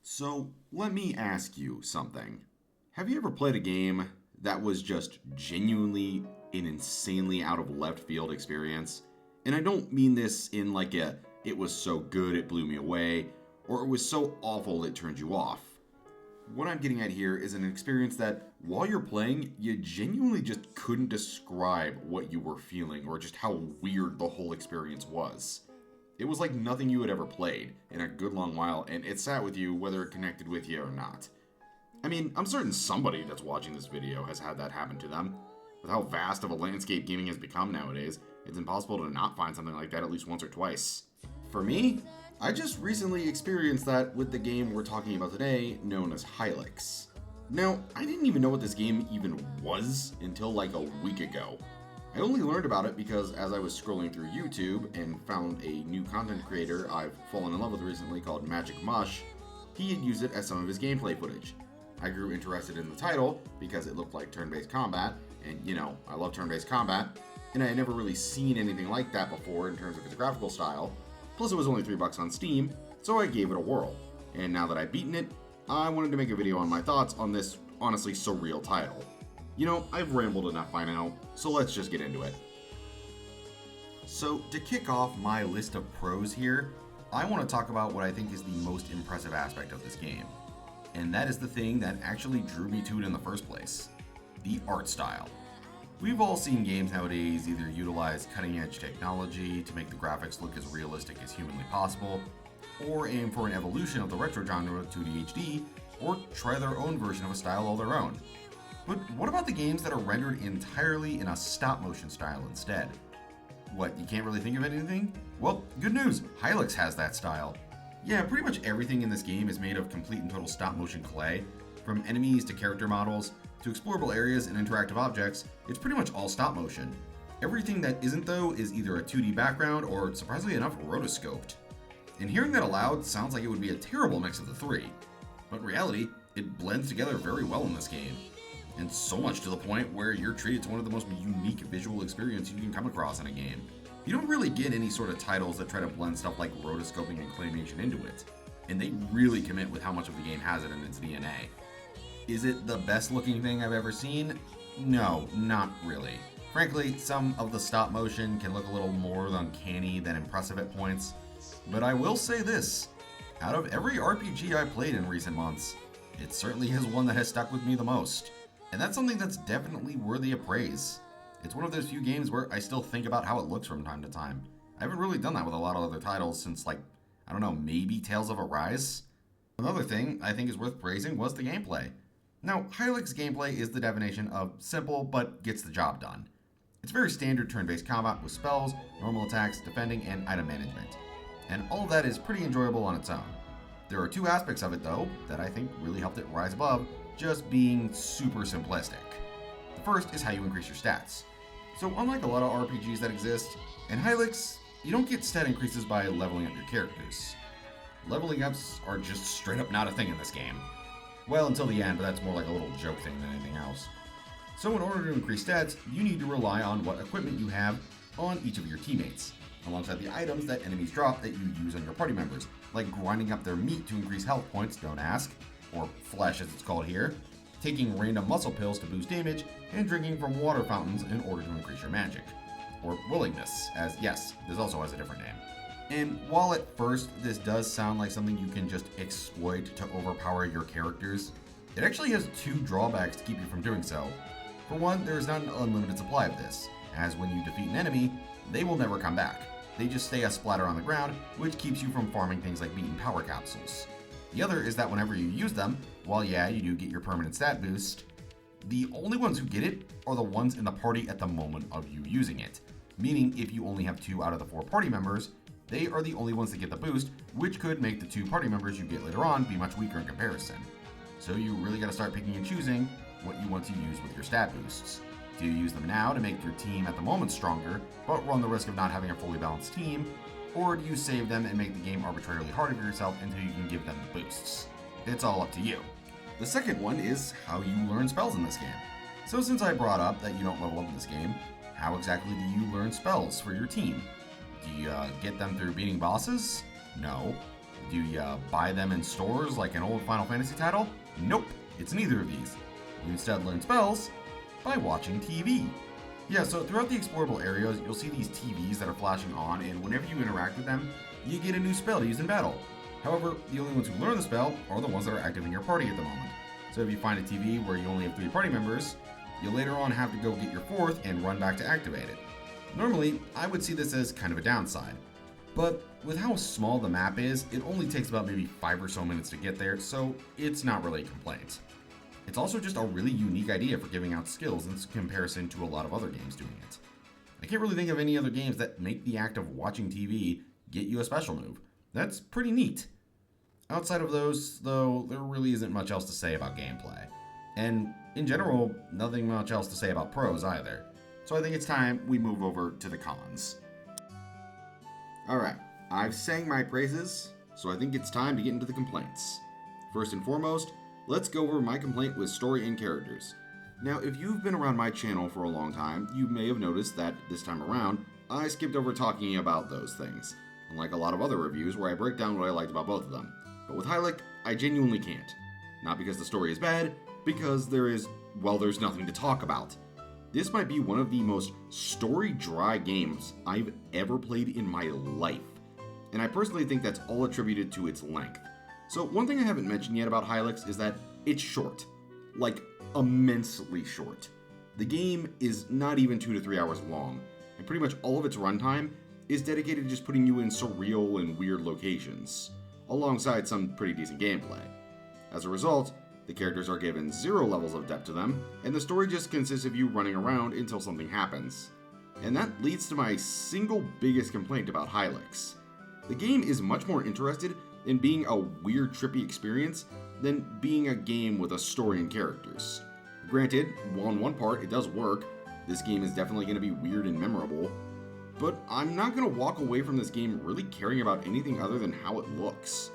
So, let me ask you something. Have you ever played a game that was just genuinely an insanely out of left field experience? And I don't mean this in like a, it was so good it blew me away, or it was so awful it turned you off. What I'm getting at here is an experience that while you're playing, you genuinely just couldn't describe what you were feeling or just how weird the whole experience was. It was like nothing you had ever played in a good long while, and it sat with you whether it connected with you or not. I mean, I'm certain somebody that's watching this video has had that happen to them. With how vast of a landscape gaming has become nowadays, it's impossible to not find something like that at least once or twice. For me, I just recently experienced that with the game we're talking about today, known as Hylics. Now, I didn't even know what this game even was until like a week ago. I only learned about it because as I was scrolling through YouTube and found a new content creator I've fallen in love with recently called Magic Mush, he had used it as some of his gameplay footage. I grew interested in the title because it looked like turn-based combat, and you know, I love turn-based combat, and I had never really seen anything like that before in terms of its graphical style. Plus it was only $3 on Steam, so I gave it a whirl. And now that I've beaten it, I wanted to make a video on my thoughts on this honestly surreal title. You know, I've rambled enough by now, so let's just get into it. So, to kick off my list of pros here, I want to talk about what I think is the most impressive aspect of this game. And that is the thing that actually drew me to it in the first place. The art style. We've all seen games nowadays either utilize cutting-edge technology to make the graphics look as realistic as humanly possible, or aim for an evolution of the retro genre to 2D HD, or try their own version of a style all their own. But what about the games that are rendered entirely in a stop-motion style instead? What, you can't really think of anything? Well, good news, Hylics has that style. Yeah, pretty much everything in this game is made of complete and total stop-motion clay. From enemies to character models, to explorable areas and interactive objects, it's pretty much all stop-motion. Everything that isn't though is either a 2D background or, surprisingly enough, rotoscoped. And hearing that aloud sounds like it would be a terrible mix of the three. But in reality, it blends together very well in this game. And so much to the point where you're treated to one of the most unique visual experiences you can come across in a game. You don't really get any sort of titles that try to blend stuff like rotoscoping and claymation into it. And they really commit with how much of the game has it in its DNA. Is it the best looking thing I've ever seen? No, not really. Frankly, some of the stop motion can look a little more uncanny than impressive at points. But I will say this, out of every RPG I played in recent months, it certainly is one that has stuck with me the most. And that's something that's definitely worthy of praise. It's one of those few games where I still think about how it looks from time to time. I haven't really done that with a lot of other titles since like, I don't know, maybe Tales of Arise? Another thing I think is worth praising was the gameplay. Now, Hylics gameplay is the definition of simple but gets the job done. It's very standard turn-based combat with spells, normal attacks, defending, and item management. And all of that is pretty enjoyable on its own. There are two aspects of it though that I think really helped it rise above just being super simplistic. The first is how you increase your stats. So unlike a lot of RPGs that exist, in Hylics, you don't get stat increases by leveling up your characters. Leveling ups are just straight up not a thing in this game. Well, until the end, but that's more like a little joke thing than anything else. So in order to increase stats, you need to rely on what equipment you have on each of your teammates, alongside the items that enemies drop that you use on your party members, like grinding up their meat to increase health points, don't ask, or flesh as it's called here, taking random muscle pills to boost damage, and drinking from water fountains in order to increase your magic. Or willingness, as yes, this also has a different name. And while at first this does sound like something you can just exploit to overpower your characters, it actually has two drawbacks to keep you from doing so. For one, there is not an unlimited supply of this, as when you defeat an enemy, they will never come back. They just stay a splatter on the ground, which keeps you from farming things like beaten power capsules. The other is that whenever you use them, while yeah, you do get your permanent stat boost, the only ones who get it are the ones in the party at the moment of you using it. Meaning if you only have 2 out of the 4 party members, they are the only ones that get the boost, which could make the 2 party members you get later on be much weaker in comparison. So you really gotta start picking and choosing what you want to use with your stat boosts. Do you use them now to make your team at the moment stronger, but run the risk of not having a fully balanced team? Or do you save them and make the game arbitrarily harder for yourself until you can give them the boosts? It's all up to you. The second one is how you learn spells in this game. So since I brought up that you don't level up in this game, how exactly do you learn spells for your team? Do you get them through beating bosses? No. Do you buy them in stores like an old Final Fantasy title? Nope, it's neither of these. You instead learn spells by watching TV. Yeah, so throughout the explorable areas, you'll see these TVs that are flashing on, and whenever you interact with them, you get a new spell to use in battle. However, the only ones who learn the spell are the ones that are active in your party at the moment. So if you find a TV where you only have 3 party members, you'll later on have to go get your 4th and run back to activate it. Normally, I would see this as kind of a downside. But with how small the map is, it only takes about maybe 5 or so minutes to get there, so it's not really a complaint. It's also just a really unique idea for giving out skills in comparison to a lot of other games doing it. I can't really think of any other games that make the act of watching TV get you a special move. That's pretty neat. Outside of those, though, there really isn't much else to say about gameplay. And in general, nothing much else to say about pros either. So I think it's time we move over to the cons. Alright, I've sang my praises, so I think it's time to get into the complaints. First and foremost, let's go over my complaint with story and characters. Now, if you've been around my channel for a long time, you may have noticed that this time around, I skipped over talking about those things, unlike a lot of other reviews where I break down what I liked about both of them. But with Hylics, I genuinely can't. Not because the story is bad, because there's nothing to talk about. This might be one of the most story-dry games I've ever played in my life, and I personally think that's all attributed to its length. So one thing I haven't mentioned yet about Hylics is that it's short. Like, immensely short. The game is not even 2 to 3 hours long, and pretty much all of its runtime is dedicated to just putting you in surreal and weird locations, alongside some pretty decent gameplay. As a result, the characters are given 0 levels of depth to them, and the story just consists of you running around until something happens. And that leads to my single biggest complaint about Hylics. The game is much more interested in being a weird, trippy experience than being a game with a story and characters. Granted, on one part it does work, this game is definitely going to be weird and memorable, but I'm not going to walk away from this game really caring about anything other than how it looks.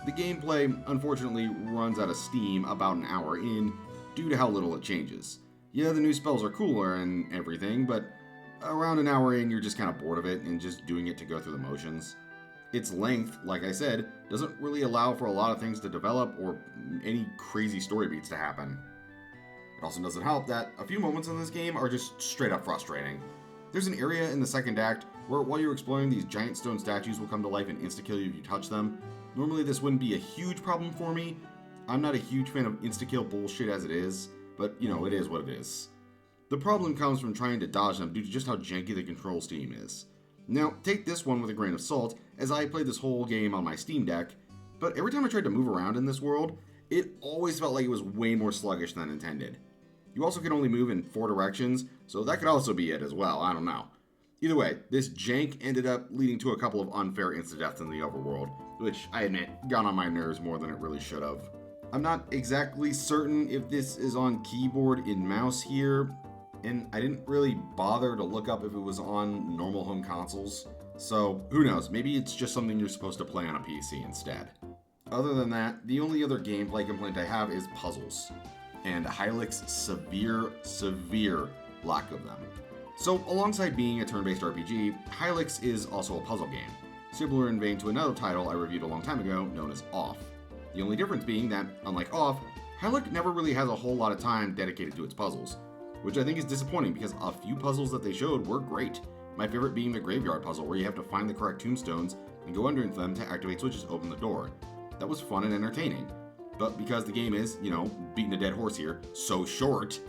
The gameplay, unfortunately, runs out of steam about an hour in due to how little it changes. Yeah, the new spells are cooler and everything, but around an hour in you're just kind of bored of it and just doing it to go through the motions. Its length, like I said, doesn't really allow for a lot of things to develop or any crazy story beats to happen. It also doesn't help that a few moments in this game are just straight up frustrating. There's an area in the second act where while you're exploring, these giant stone statues will come to life and insta-kill you if you touch them. Normally this wouldn't be a huge problem for me. I'm not a huge fan of insta-kill bullshit as it is, but you know, it is what it is. The problem comes from trying to dodge them due to just how janky the control scheme is. Now, take this one with a grain of salt, as I played this whole game on my Steam Deck, but every time I tried to move around in this world, it always felt like it was way more sluggish than intended. You also can only move in 4 directions, so that could also be it as well, I don't know. Either way, this jank ended up leading to a couple of unfair insta-deaths in the overworld, which I admit got on my nerves more than it really should have. I'm not exactly certain if this is on keyboard and mouse here, and I didn't really bother to look up if it was on normal home consoles, so who knows, maybe it's just something you're supposed to play on a PC instead. Other than that, the only other gameplay complaint I have is puzzles, and Hylics' severe lack of them. So alongside being a turn-based RPG, Hylics is also a puzzle game, similar in vein to another title I reviewed a long time ago known as Off. The only difference being that, unlike Off, Hylics never really has a whole lot of time dedicated to its puzzles, which I think is disappointing because a few puzzles that they showed were great. My favorite being the graveyard puzzle where you have to find the correct tombstones and go under them to activate switches to open the door. That was fun and entertaining. But because the game is, beating a dead horse here, so short,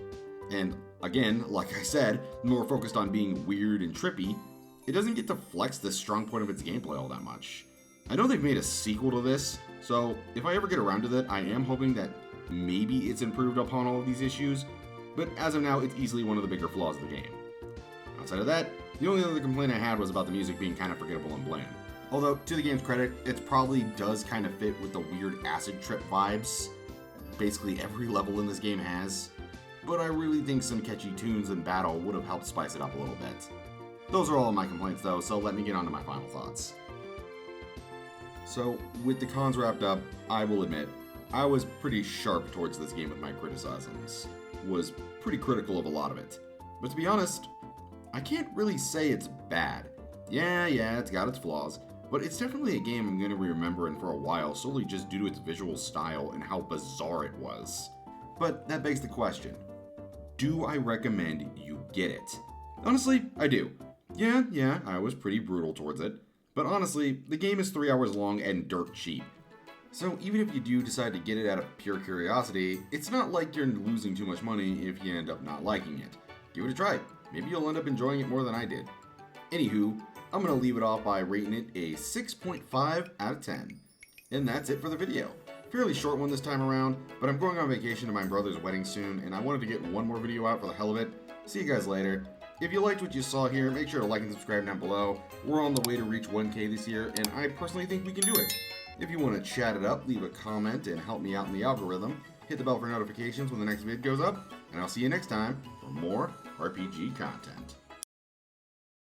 and again, like I said, more focused on being weird and trippy, it doesn't get to flex the strong point of its gameplay all that much. I know they've made a sequel to this, so if I ever get around to that, I am hoping that maybe it's improved upon all of these issues, but as of now, it's easily one of the bigger flaws of the game. Outside of that, the only other complaint I had was about the music being kind of forgettable and bland. Although, to the game's credit, it probably does kind of fit with the weird acid trip vibes basically every level in this game has, but I really think some catchy tunes in battle would have helped spice it up a little bit. Those are all of my complaints though, so let me get on to my final thoughts. So, with the cons wrapped up, I will admit, I was pretty sharp towards this game with my criticisms. Was pretty critical of a lot of it. But to be honest, I can't really say it's bad. Yeah, it's got its flaws, but it's definitely a game I'm going to be remembering for a while solely just due to its visual style and how bizarre it was. But that begs the question, do I recommend you get it? Honestly, I do. Yeah, I was pretty brutal towards it, but honestly, the game is 3 hours long and dirt cheap. So even if you do decide to get it out of pure curiosity, it's not like you're losing too much money if you end up not liking it. Give it a try. Maybe you'll end up enjoying it more than I did. Anywho, I'm going to leave it off by rating it a 6.5 out of 10. And that's it for the video. Fairly short one this time around, but I'm going on vacation to my brother's wedding soon, and I wanted to get one more video out for the hell of it. See you guys later. If you liked what you saw here, make sure to like and subscribe down below. We're on the way to reach 1K this year, and I personally think we can do it. If you want to chat it up, leave a comment and help me out in the algorithm. Hit the bell for notifications when the next vid goes up, and I'll see you next time for more RPG content.